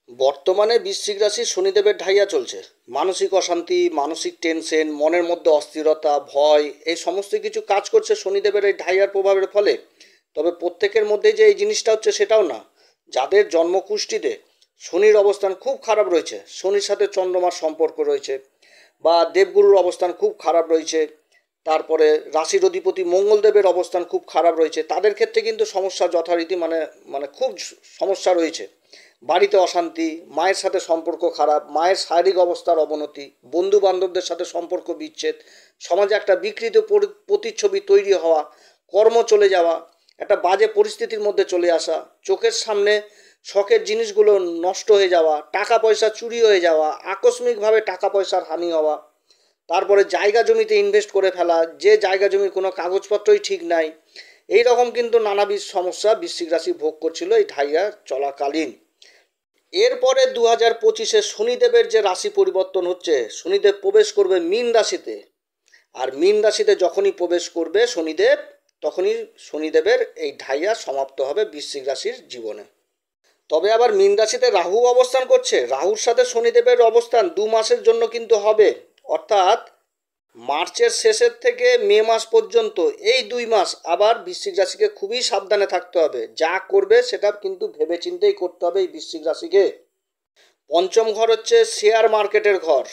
বর্তমানে বৃশ্চিক রাশি শনিদেবের ঢাইয়া চলছে। মানসিক অশান্তি, মানসিক টেনশন, মনের মধ্যে অস্থিরতা, ভয়, এই সমস্ত কিছু কাজ করছে শনিদেবের এই ঢাইয়ার প্রভাবের ফলে। তবে প্রত্যেকের মধ্যেই যে এই জিনিসটা হচ্ছে সেটাও না। যাদের জন্মকুষ্ঠিতে শনির অবস্থান খুব খারাপ রয়েছে, শনির সাথে চন্দ্রমার সম্পর্ক রয়েছে, বা দেবগুরুর অবস্থান খুব খারাপ রয়েছে, তারপরে রাশির অধিপতি মঙ্গলদেবের অবস্থান খুব খারাপ রয়েছে, তাদের ক্ষেত্রে কিন্তু সমস্যা যথারীতি মানে মানে খুব সমস্যা রয়েছে। বাড়িতে অশান্তি, মায়ের সাথে সম্পর্ক খারাপ, মায়ের শারীরিক অবস্থার অবনতি, বন্ধু বান্ধবদের সাথে সম্পর্ক বিচ্ছেদ, সমাজে একটা বিকৃত প্রতিচ্ছবি তৈরি হওয়া, কর্ম চলে যাওয়া, একটা বাজে পরিস্থিতির মধ্যে চলে আসা, চোখের সামনে শখের জিনিসগুলো নষ্ট হয়ে যাওয়া, টাকা পয়সা চুরি হয়ে যাওয়া, আকস্মিকভাবে টাকা পয়সার হানি হওয়া, তারপরে জায়গা জমিতে ইনভেস্ট করে ফেলা, যে জায়গা জমির কোনো কাগজপত্রই ঠিক নাই, এই রকম কিন্তু নানাবিধ সমস্যা বৃশ্চিক রাশি ভোগ করছিল এই ঢাইয়া চলাকালীন। এরপরে 2025-এ শনিদেবের যে রাশি পরিবর্তন হচ্ছে, শনিদেব প্রবেশ করবে মীন রাশিতে। আর মীন রাশিতে যখনই প্রবেশ করবে শনিদেব, তখনই শনিদেবের এই ঢাইয়া সমাপ্ত হবে বৃশ্চিক রাশির জীবনে। তবে আবার মীন রাশিতে রাহু অবস্থান করছে, রাহুর সাথে শনিদেবের অবস্থান 2 মাসের জন্য কিন্তু হবে। অর্থাৎ মার্চের শেষের থেকে মে মাস পর্যন্ত এই 2 মাস আবার বৃশ্চিক রাশিকে খুবই সাবধানে থাকতে হবে। যা করবে সেটা কিন্তু ভেবেচিন্তেই করতে হবে এই বৃশ্চিক রাশিকে। পঞ্চম ঘর হচ্ছে শেয়ার মার্কেটের ঘর,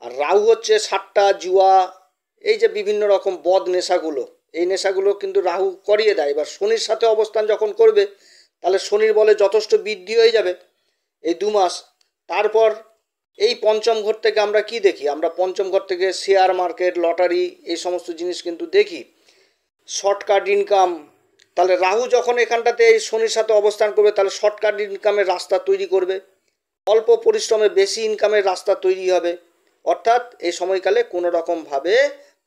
আর রাহু হচ্ছে সাট্টা জুয়া, এই যে বিভিন্ন রকম বদ নেশাগুলো, এই নেশাগুলো কিন্তু রাহু করিয়ে দেয়। এবার শনির সাথে অবস্থান যখন করবে, তাহলে শনির বলে যথেষ্ট বৃদ্ধি হয়ে যাবে এই 2 মাস। তারপর এই পঞ্চম ঘর থেকে আমরা কি দেখি? আমরা পঞ্চম ঘর থেকে শেয়ার মার্কেট, লটারি, এই সমস্ত জিনিস কিন্তু দেখি, শর্টকাট ইনকাম। তাহলে রাহু যখন এখানটাতে এই শনির সাথে অবস্থান করবে, তাহলে শর্টকাট ইনকামের রাস্তা তৈরি করবে, অল্প পরিশ্রমে বেশি ইনকামের রাস্তা তৈরি হবে। অর্থাৎ এই সময়কালে কোনো রকমভাবে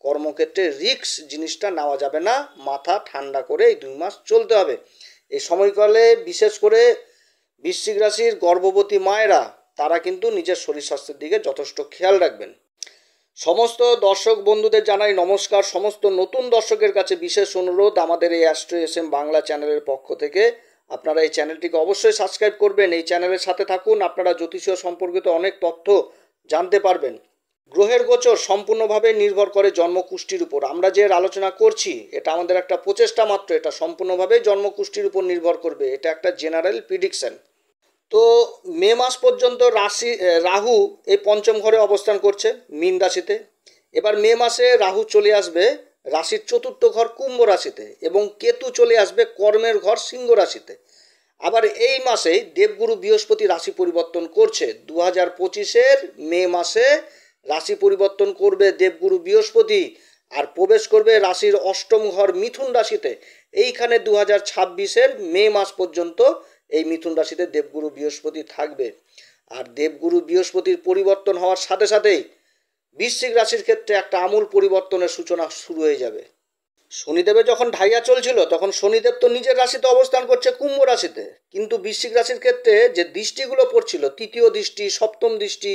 কর্মক্ষেত্রে রিস্ক জিনিসটা নেওয়া যাবে না, মাথা ঠান্ডা করে এই 2 মাস চলতে হবে। এই সময়কালে বিশেষ করে বৃশ্চিক রাশির গর্ভবতী মায়েরা, তারা কিন্তু নিজের শরীর স্বাস্থ্যের দিকে যথেষ্ট খেয়াল রাখবেন। সমস্ত দর্শক বন্ধুদের জানাই নমস্কার। সমস্ত নতুন দর্শকের কাছে বিশেষ অনুরোধ, আমাদের এই অ্যাস্ট্রো এস এম বাংলা চ্যানেলের পক্ষ থেকে আপনারা এই চ্যানেলটিকে অবশ্যই সাবস্ক্রাইব করবেন, এই চ্যানেলের সাথে থাকুন, আপনারা জ্যোতিষীয় সম্পর্কিত অনেক তথ্য জানতে পারবেন। গ্রহের গোচর সম্পূর্ণভাবে নির্ভর করে জন্মকুষ্ঠির উপর। আমরা যে আলোচনা করছি এটা আমাদের একটা প্রচেষ্টা মাত্র, এটা সম্পূর্ণভাবে জন্মকুষ্ঠির উপর নির্ভর করবে, এটা একটা জেনারেল প্রিডিকশন। তো মে মাস পর্যন্ত রাহু এই পঞ্চম ঘরে অবস্থান করছে মীন রাশিতে। এবার মে মাসে রাহু চলে আসবে রাশির চতুর্থ ঘর কুম্ভ রাশিতে, এবং কেতু চলে আসবে কর্মের ঘর সিংহ রাশিতে। আবার এই মাসেই দেবগুরু বৃহস্পতি রাশি পরিবর্তন করছে। 2025-এর মে মাসে রাশি পরিবর্তন করবে দেবগুরু বৃহস্পতি, আর প্রবেশ করবে রাশির অষ্টম ঘর মিথুন রাশিতে। এইখানে 2026-এর মে মাস পর্যন্ত এই মিথুন রাশিতে দেবগুরু বৃহস্পতি থাকবে। আর দেবগুরু বৃহস্পতির পরিবর্তন হওয়ার সাথে সাথেই বৃশ্চিক রাশির ক্ষেত্রে একটা আমূল পরিবর্তনের সূচনা শুরু হয়ে যাবে। শনিদেবের যখন ঢাইয়া চলছিল, তখন শনিদেব তো নিজের রাশিতে অবস্থান করছে কুম্ভ রাশিতে, কিন্তু বৃশ্চিক রাশির ক্ষেত্রে যে দৃষ্টিগুলো পড়ছিল, তৃতীয় দৃষ্টি, সপ্তম দৃষ্টি,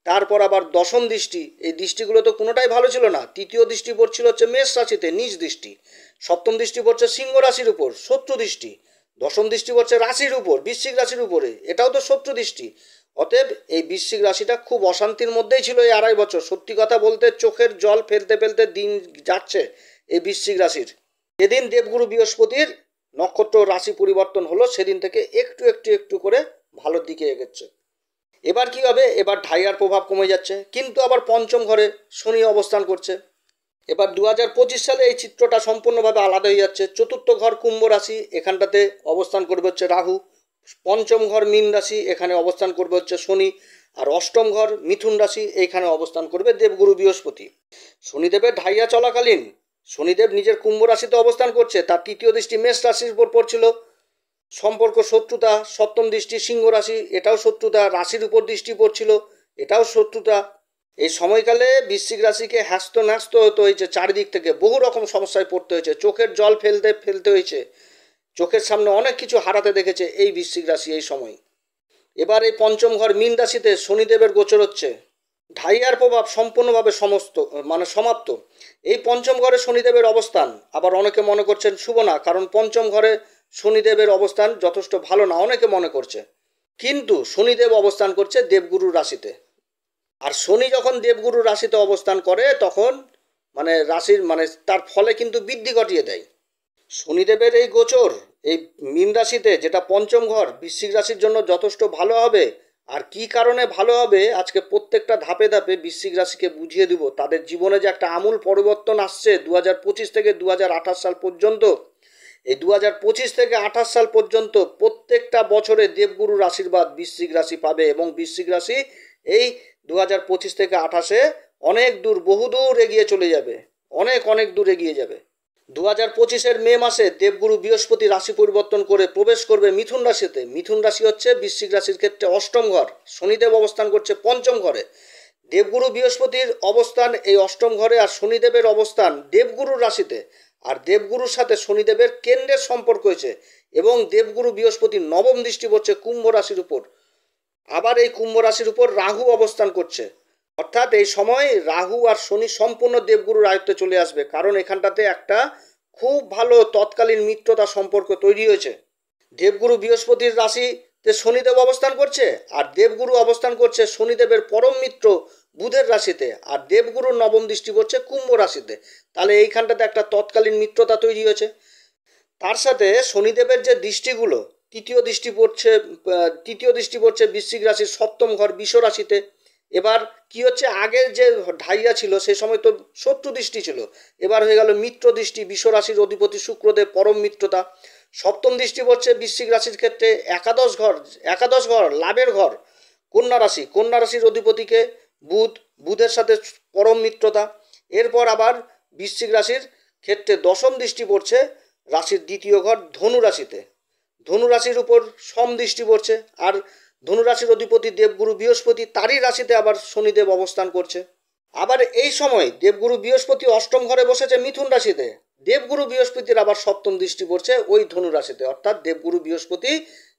তারপর আবার দশম দৃষ্টি, এই দৃষ্টিগুলো তো কোনোটাই ভালো ছিল না। তৃতীয় দৃষ্টি পড়ছিল হচ্ছে মেষ রাশিতে নিজ দৃষ্টি, সপ্তম দৃষ্টি পড়ছে সিংহ রাশির উপর শত্রু দৃষ্টি, দশম দৃষ্টি পড়ছে রাশির উপর বৃশ্চিক রাশির উপরে, এটাও তো শত্রু দৃষ্টি। অতএব এই বৃশ্চিক রাশিটা খুব অশান্তির মধ্যেই ছিল এই 2.5 বছর। সত্যি কথা বলতে চোখের জল ফেলতে ফেলতে দিন যাচ্ছে এই বৃশ্চিক রাশির। যেদিন দেবগুরু বৃহস্পতির নক্ষত্র রাশি পরিবর্তন হলো, সেদিন থেকে একটু একটু একটু করে ভালোর দিকে এগোচ্ছে। এবার কি হবে? এবার ঢাইয়ার প্রভাব কমে যাচ্ছে, কিন্তু আবার পঞ্চম ঘরে শনি অবস্থান করছে। এবার 2025 সালে এই চিত্রটা সম্পূর্ণভাবে আলাদা হয়ে যাচ্ছে। চতুর্থ ঘর কুম্ভ রাশি, এখানটাতে অবস্থান করবে হচ্ছে রাহু। পঞ্চম ঘর মীন রাশি, এখানে অবস্থান করবে হচ্ছে শনি। আর অষ্টম ঘর মিথুন রাশি, এইখানে অবস্থান করবে দেবগুরু বৃহস্পতি। শনিদেবের ঢাইয়া চলাকালীন শনিদেব নিজের কুম্ভ রাশিতে অবস্থান করছে, তার তৃতীয় দৃষ্টি মেষ রাশির উপর পড়ছিল, সম্পর্ক শত্রুতা। সপ্তম দৃষ্টি সিংহ রাশি, এটাও শত্রুতা। রাশির উপর দৃষ্টি পড়ছিল, এটাও শত্রুতা। এই সময়কালে বৃশ্চিক রাশিকে হ্যাস্ত ন্যস্ত হতে হয়েছে, চারিদিক থেকে বহু রকম সমস্যায় পড়তে হয়েছে, চোখের জল ফেলতে ফেলতে হয়েছে, চোখের সামনে অনেক কিছু হারাতে দেখেছে এই বৃশ্চিক রাশি এই সময়। এবার এই পঞ্চম ঘর মীন রাশিতে শনিদেবের গোচর হচ্ছে, ঢাইয়ার প্রভাব সম্পূর্ণভাবে সমাপ্ত। এই পঞ্চম ঘরে শনিদেবের অবস্থান আবার অনেকে মনে করছেন শুভ না, কারণ পঞ্চম ঘরে শনিদেবের অবস্থান যথেষ্ট ভালো না, অনেকে মনে করছে। কিন্তু শনিদেব অবস্থান করছে দেবগুরু রাশিতে। আর শনি যখন দেবগুরু রাশিতে অবস্থান করে তখন রাশির তার ফলে কিন্তু বৃদ্ধি ঘটিয়ে দেয়। শনিদেবের এই গোচর এই মীন রাশিতে, যেটা পঞ্চম ঘর, বৃশ্চিক রাশির জন্য যথেষ্ট ভালো হবে। আর কি কারণে ভালো হবে আজকে প্রত্যেকটা ধাপে ধাপে বৃশ্চিক রাশিকে বুঝিয়ে দিব। তাদের জীবনে যে একটা আমূল পরিবর্তন আসছে 2025 থেকে 2028 সাল পর্যন্ত, এই 2025 থেকে 28 সাল পর্যন্ত প্রত্যেকটা বছরে দেবগুরুর আশীর্বাদ বৃশ্চিক রাশি পাবে, এবং বৃশ্চিক রাশি এই 2025 থেকে 28-এ অনেক দূর, বহুদূর এগিয়ে চলে যাবে, অনেক অনেক দূর এগিয়ে যাবে। 2025-এর মে মাসে দেবগুরু বৃহস্পতি রাশি পরিবর্তন করে প্রবেশ করবে মিথুন রাশিতে। মিথুন রাশি হচ্ছে বৃশ্চিক রাশির ক্ষেত্রে অষ্টম ঘর। শনিদেব অবস্থান করছে পঞ্চম ঘরে। দেবগুরু বৃহস্পতির অবস্থান এই অষ্টম ঘরে, আর শনিদেবের অবস্থান দেবগুরুর রাশিতে। আর দেবগুরুর সাথে শনিদেবের কেন্দ্রের সম্পর্ক হয়েছে, এবং দেবগুরু বৃহস্পতির নবম দৃষ্টি পড়ছে কুম্ভ রাশির উপর। আবার এই কুম্ভ রাশির উপর রাহু অবস্থান করছে, অর্থাৎ এই সময় রাহু আর শনি সম্পূর্ণ দেবগুরুর আয়ত্তে চলে আসবে, কারণ এখানটাতে একটা খুব ভালো তৎকালীন মিত্রতা সম্পর্ক তৈরি হয়েছে। দেবগুরু বৃহস্পতির রাশিতে শনিদেব অবস্থান করছে, আর দেবগুরু অবস্থান করছে শনিদেবের পরম মিত্র বুধের রাশিতে, আর দেবগুরুর নবম দৃষ্টি পড়ছে কুম্ভ রাশিতে। তাহলে এইখানটাতে একটা তৎকালীন মিত্রতা তৈরি হয়েছে। তার সাথে শনিদেবের যে দৃষ্টিগুলো, তৃতীয় দৃষ্টি পড়ছে বৃশ্চিক রাশির সপ্তম ঘর বিষ রাশিতে। এবার কি হচ্ছে, আগের যে ঢাইয়া ছিল সে সময় তো শত্রু দৃষ্টি ছিল, এবার হয়ে গেল মিত্র দৃষ্টি। বিষ রাশির অধিপতি শুক্রদেব পরম মিত্রতা। সপ্তম দৃষ্টি পড়ছে বৃশ্চিক রাশির ক্ষেত্রে একাদশ ঘর লাভের ঘর কন্যা রাশি। কন্যা রাশির অধিপতিকে বুধের সাথে পরম মিত্রতা। এরপর আবার বৃশ্চিক রাশির ক্ষেত্রে দশম দৃষ্টি পড়ছে রাশির দ্বিতীয় ঘর ধনু রাশিতে। ধনু রাশির উপর সম দৃষ্টি পড়ছে, আর ধনু রাশির অধিপতি দেবগুরু বৃহস্পতি, তারই রাশিতে আবার শনিদেব অবস্থান করছে। আবার এই সময় দেবগুরু বৃহস্পতি অষ্টম ঘরে বসেছে মিথুন রাশিতে। দেবগুরু বৃহস্পতির আবার সপ্তম দৃষ্টি পড়ছে ওই ধনু রাশিতে, অর্থাৎ দেবগুরু বৃহস্পতি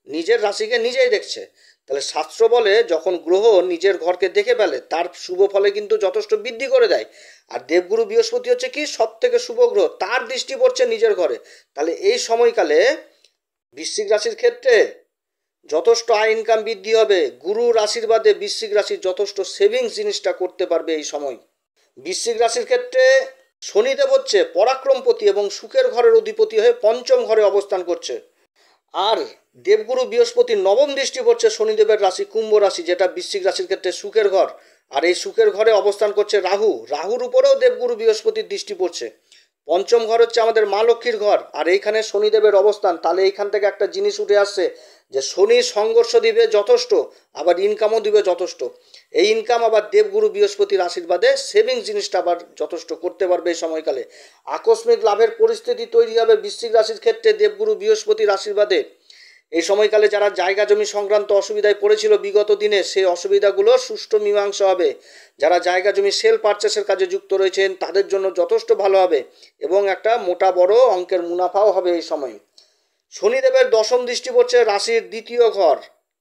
নিজের রাশিকে নিজেই দেখছে। তাহলে শাস্ত্র বলে যখন গ্রহ নিজের ঘরকে দেখে ফেলে তার শুভ ফলে কিন্তু যথেষ্ট বৃদ্ধি করে দেয়। আর দেবগুরু বৃহস্পতি হচ্ছে কি সব থেকে শুভ গ্রহ, তার দৃষ্টি পড়ছে নিজের ঘরে। তাহলে এই সময়কালে বৃশ্চিক রাশির ক্ষেত্রে যথেষ্ট আয় ইনকাম বৃদ্ধি হবে। গুরুর আশীর্বাদে বৃশ্চিক রাশির যথেষ্ট সেভিংস জিনিসটা করতে পারবে এই সময়। বৃশ্চিক রাশির ক্ষেত্রে শনিদেব হচ্ছে পরাক্রমপতি এবং সুখের ঘরের অধিপতি হয়ে পঞ্চম ঘরে অবস্থান করছে। আর দেবগুরু বৃহস্পতির নবম দৃষ্টি পড়ছে শনিদেবের রাশি কুম্ভ রাশি, যেটা বৃশ্চিক রাশির ক্ষেত্রে সুখের ঘর। আর এই সুখের ঘরে অবস্থান করছে রাহুর উপরেও দেবগুরু বৃহস্পতির দৃষ্টি পড়ছে। পঞ্চম ঘর হচ্ছে আমাদের মা লক্ষ্মীর ঘর, আর এইখানে শনিদেবের অবস্থান। তাহলে এইখান থেকে একটা জিনিস উঠে আসছে যে শনি সংঘর্ষ দিবে যথেষ্ট, আবার ইনকামও দিবে যথেষ্ট। এই ইনকাম আবার দেবগুরু বৃহস্পতির আশীর্বাদে সেভিংস জিনিসটা আবার যথেষ্ট করতে পারবে এই সময়কালে। আকস্মিক লাভের পরিস্থিতি তৈরি হবে বৃশ্চিক রাশির ক্ষেত্রে দেবগুরু বৃহস্পতির আশীর্বাদে। এই সময়কালে যারা জায়গা জমি সংক্রান্ত অসুবিধায় পড়েছিল বিগত দিনে, সেই অসুবিধাগুলোর সুষ্ঠু মীমাংসা হবে। যারা জায়গা জমি সেল পারচেসের কাজে যুক্ত রয়েছেন তাদের জন্য যথেষ্ট ভালো হবে, এবং একটা মোটা বড় অঙ্কের মুনাফাও হবে এই সময়। শনিদেবের দশম দৃষ্টি পড়ছে রাশির দ্বিতীয় ঘর,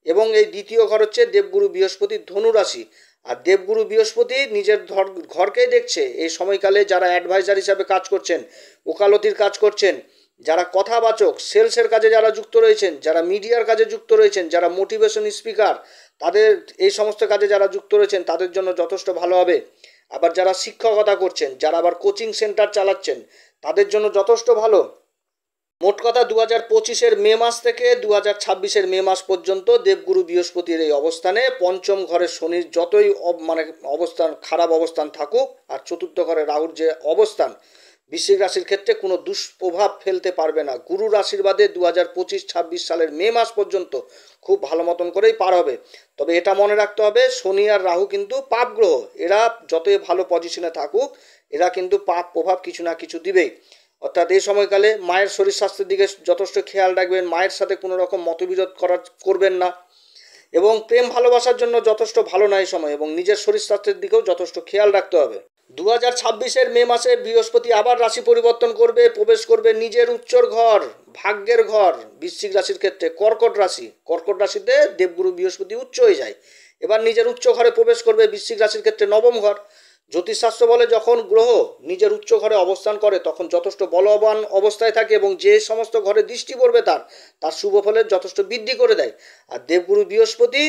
এবং এই দ্বিতীয় ঘর হচ্ছে দেবগুরু বৃহস্পতির ধনু রাশি। আর দেবগুরু বৃহস্পতি নিজের ঘরকেই দেখছে। এই সময়কালে যারা অ্যাডভাইজার হিসাবে কাজ করছেন, ওকালতির কাজ করছেন, যারা কথাবাচক সেলসের কাজে যারা যুক্ত রয়েছেন, যারা মিডিয়ার কাজে যুক্ত রয়েছেন, যারা মোটিভেশন স্পিকার, তাদের এই সমস্ত কাজে যারা যুক্ত রয়েছেন তাদের জন্য যথেষ্ট ভালো হবে। আবার যারা শিক্ষকতা করছেন, যারা আবার কোচিং সেন্টার চালাচ্ছেন, তাদের জন্য যথেষ্ট ভালো। মোট কথা 2025-এর মে মাস থেকে 2026-এর মে মাস পর্যন্ত দেবগুরু বৃহস্পতির এই অবস্থানে পঞ্চম ঘরে শনির যতই অবস্থান খারাপ অবস্থান থাকুক, আর চতুর্থ ঘরে রাহুর যে অবস্থান, বৃশ্চিক রাশির ক্ষেত্রে কোনো দুষ্প্রভাব ফেলতে পারবে না। গুরুর আশীর্বাদে 2025-26 সালের মে মাস পর্যন্ত খুব ভালো মতন করেই পার হবে। তবে এটা মনে রাখতে হবে, শনি আর রাহু কিন্তু পাপ গ্রহ। এরা যতই ভালো পজিশনে থাকুক, এরা কিন্তু পাপ প্রভাব কিছু না কিছু দিবেই। অর্থাৎ এই সময়কালে মায়ের শরীর স্বাস্থ্যের দিকে যথেষ্ট খেয়াল রাখবেন, মায়ের সাথে কোনো রকম মতবিরোধ করবেন না, এবং প্রেম ভালোবাসার জন্য যথেষ্ট ভালো না এই সময়, এবং নিজের শরীর স্বাস্থ্যের দিকেও যথেষ্ট খেয়াল রাখতে হবে। 2026-এর মে মাসে বৃহস্পতি আবার রাশি পরিবর্তন করবে, প্রবেশ করবে নিজের উচ্চর ঘর, ভাগ্যের ঘর বৃশ্চিক রাশির ক্ষেত্রে কর্কট রাশি। কর্কট রাশিতে দেবগুরু বৃহস্পতি উচ্চ হয়ে যায়, এবার নিজের উচ্চ ঘরে প্রবেশ করবে বৃশ্চিক রাশির ক্ষেত্রে নবম ঘর। জ্যোতিষশাস্ত্র বলে যখন গ্রহ নিজের উচ্চ ঘরে অবস্থান করে তখন যথেষ্ট বলবান অবস্থায় থাকে এবং যে সমস্ত ঘরে দৃষ্টি পড়বে তার শুভ ফলের যথেষ্ট বৃদ্ধি করে দেয়। আর দেবগুরু বৃহস্পতি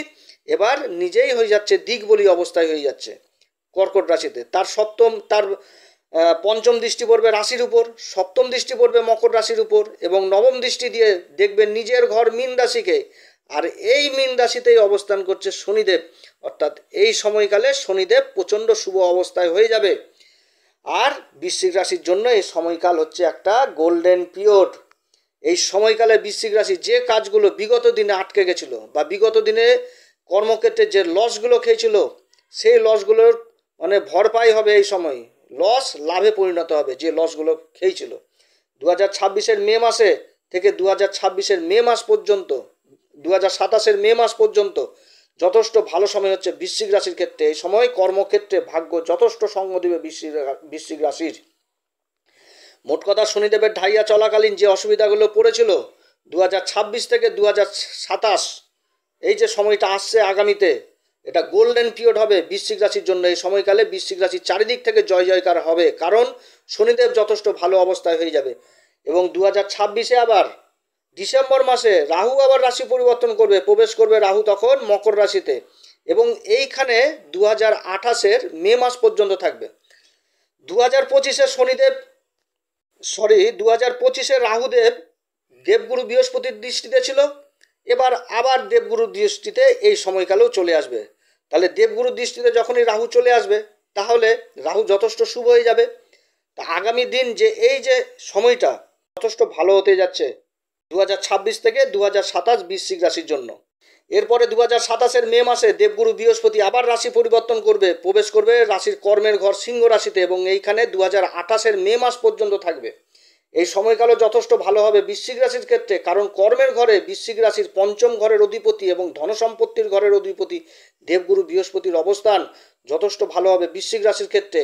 এবার নিজেই হয়ে যাচ্ছে দিকবলী অবস্থায় হয়ে যাচ্ছে কর্কট রাশিতে। তার পঞ্চম দৃষ্টি পড়বে রাশির উপর, সপ্তম দৃষ্টি পড়বে মকর রাশির উপর এবং নবম দৃষ্টি দিয়ে দেখবেন নিজের ঘর মীন রাশিকে। আর এই মীন রাশিতেই অবস্থান করছে শনিদেব, অর্থাৎ এই সময়কালে শনিদেব প্রচণ্ড শুভ অবস্থায় হয়ে যাবে। আর বৃশ্চিক রাশির জন্য এই সময়কাল হচ্ছে একটা গোল্ডেন পিরিয়ড। এই সময়কালে বৃশ্চিক রাশি যে কাজগুলো বিগত দিনে আটকে গেছিলো বা বিগত দিনে কর্মক্ষেত্রে যে লসগুলো খেয়েছিল সেই লসগুলোর মানে ভরপাই হবে এই সময়, লস লাভে পরিণত হবে যে লসগুলো খেয়েছিল। 2026-এর মে মাসে থেকে 2026-এর মে মাস পর্যন্ত 2027-এর মে মাস পর্যন্ত যথেষ্ট ভালো সময় হচ্ছে বৃশ্চিক রাশির ক্ষেত্রে। এই সময় কর্মক্ষেত্রে ভাগ্য যথেষ্ট সঙ্গ দেবে বৃশ্চিক রাশির। মোট কথা শনিদেবের ঢাইয়া চলাকালীন যে অসুবিধাগুলো পড়েছিল 2026 থেকে 2027, এই যে সময়টা আসছে আগামীতে, এটা গোল্ডেন পিরিয়ড হবে বৃশ্চিক রাশির জন্য। এই সময়কালে বৃশ্চিক রাশির চারিদিক থেকে জয় জয়কার হবে, কারণ শনিদেব যথেষ্ট ভালো অবস্থায় হয়ে যাবে। এবং 2026-এ আবার ডিসেম্বর মাসে রাহু আবার রাশি পরিবর্তন করবে, প্রবেশ করবে রাহু তখন মকর রাশিতে এবং এইখানে 2028-এর মে মাস পর্যন্ত থাকবে। 2025-এ 2025-এ রাহুদেব দেবগুরু বৃহস্পতির দৃষ্টিতে ছিল, এবার আবার দেবগুরুর দৃষ্টিতে এই সময়কালেও চলে আসবে। তাহলে দেবগুরুর দৃষ্টিতে যখনই রাহু চলে আসবে তাহলে রাহু যথেষ্ট শুভ হয়ে যাবে। তা আগামী দিন যে এই যে সময়টা যথেষ্ট ভালো হতে যাচ্ছে 2026 থেকে 2027 বৃশ্চিক রাশির জন্য। এরপরে 2027-এর মে মাসে দেবগুরু বৃহস্পতি আবার রাশি পরিবর্তন করবে, প্রবেশ করবে রাশির কর্মের ঘর সিংহ রাশিতে এবং এইখানে 2028-এর মে মাস পর্যন্ত থাকবে। এই সময়কালও যথেষ্ট ভালো হবে বৃশ্চিক রাশির ক্ষেত্রে, কারণ কর্মের ঘরে বৃশ্চিক রাশির পঞ্চম ঘরের অধিপতি এবং ধনসম্পত্তির ঘরের অধিপতি দেবগুরু বৃহস্পতির অবস্থান যথেষ্ট ভালো হবে বৃশ্চিক রাশির ক্ষেত্রে।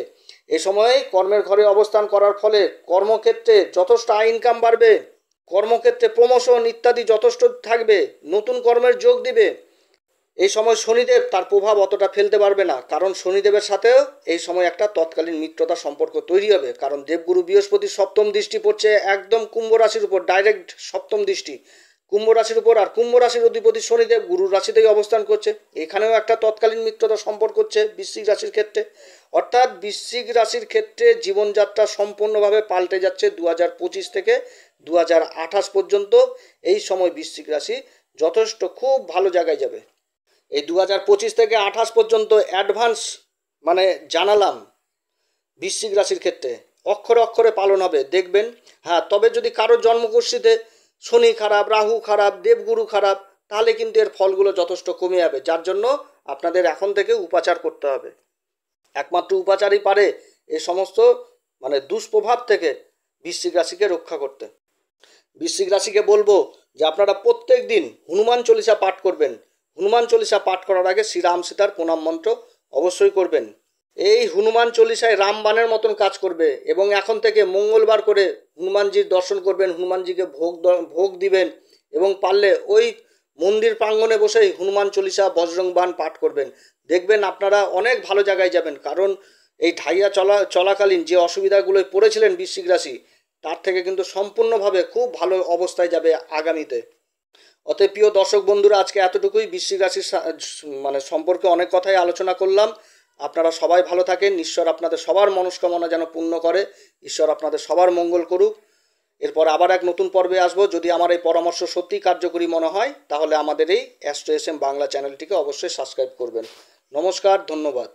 এই সময়ে কর্মের ঘরে অবস্থান করার ফলে কর্মক্ষেত্রে যথেষ্ট আয় ইনকাম বাড়বে, কর্মক্ষেত্রে প্রমোশন ইত্যাদি যথেষ্ট থাকবে, নতুন কর্মের যোগ দিবে। এই সময় শনিদেব তার প্রভাব অতটা ফেলতে পারবে না, কারণ শনিদেবের সাথেও এই সময় একটা তৎকালীন মিত্রতা সম্পর্ক তৈরি হবে, কারণ দেবগুরু বৃহস্পতির সপ্তম দৃষ্টি পড়ছে একদম কুম্ভ রাশির উপর, ডাইরেক্ট সপ্তম দৃষ্টি কুম্ভ রাশির উপর। আর কুম্ভ রাশির অধিপতি শনিদেব গুরুর রাশিতেই অবস্থান করছে, এখানেও একটা তৎকালীন মিত্রতা সম্পর্ক হচ্ছে বৃশ্চিক রাশির ক্ষেত্রে। অর্থাৎ বৃশ্চিক রাশির ক্ষেত্রে জীবনযাত্রা সম্পূর্ণভাবে পাল্টে যাচ্ছে 2025 থেকে 2028 পর্যন্ত। এই সময় বৃশ্চিক রাশি যথেষ্ট খুব ভালো জায়গায় যাবে। এই 2025 থেকে 28 পর্যন্ত অ্যাডভান্স মানে জানালাম বৃশ্চিক রাশির ক্ষেত্রে অক্ষরে অক্ষরে পালন হবে, দেখবেন। হ্যাঁ, তবে যদি কারোর জন্মকুষ্ঠিতে শনি খারাপ, রাহু খারাপ, দেবগুরু খারাপ, তাহলে কিন্তু এর ফলগুলো যথেষ্ট কমে যাবে, যার জন্য আপনাদের এখন থেকে উপাচার করতে হবে। একমাত্র উপাচারই পারে এই সমস্ত মানে দুষ্প্রভাব থেকে বৃশ্চিক রাশিকে রক্ষা করতে। বৃশ্চিক রাশিকে বলবো যে আপনারা প্রত্যেক দিন হনুমান চল্লিশা পাঠ করবেন। হনুমান চল্লিশা পাঠ করার আগে শ্রীরাম সীতার প্রণাম মন্ত্র অবশ্যই করবেন। এই হনুমান চল্লিশায় রামবাণের মতন কাজ করবে এবং এখন থেকে মঙ্গলবার করে হনুমানজির দর্শন করবেন, হনুমানজিকে ভোগ দিবেন এবং পারলে ওই মন্দির প্রাঙ্গণে বসেই হনুমান চল্লিশা বজরং বাণ পাঠ করবেন। দেখবেন আপনারা অনেক ভালো জায়গায় যাবেন, কারণ এই ঢাইয়া চলাকালীন যে অসুবিধাগুলোয় পড়েছিলেন বৃশ্চিক রাশি, তার থেকে কিন্তু সম্পূর্ণভাবে খুব ভালো অবস্থায় যাবে আগামীতে। অতএব প্রিয় দর্শক বন্ধুরা, আজকে এতটুকুই বৃশ্চিক রাশির মানে সম্পর্কে অনেক কথাই আলোচনা করলাম। আপনারা সবাই ভালো থাকেন, ঈশ্বর আপনাদের সবার মনস্কামনা যেন পূর্ণ করে, ঈশ্বর আপনাদের সবার মঙ্গল করুক। এরপর আবার এক নতুন পর্বে আসবো। যদি আমার এই পরামর্শ সত্যিই কার্যকরী মনে হয় তাহলে আমাদের এই অ্যাস্ট্রো এস এম বাংলা চ্যানেলটিকে অবশ্যই সাবস্ক্রাইব করবেন। নমস্কার, ধন্যবাদ।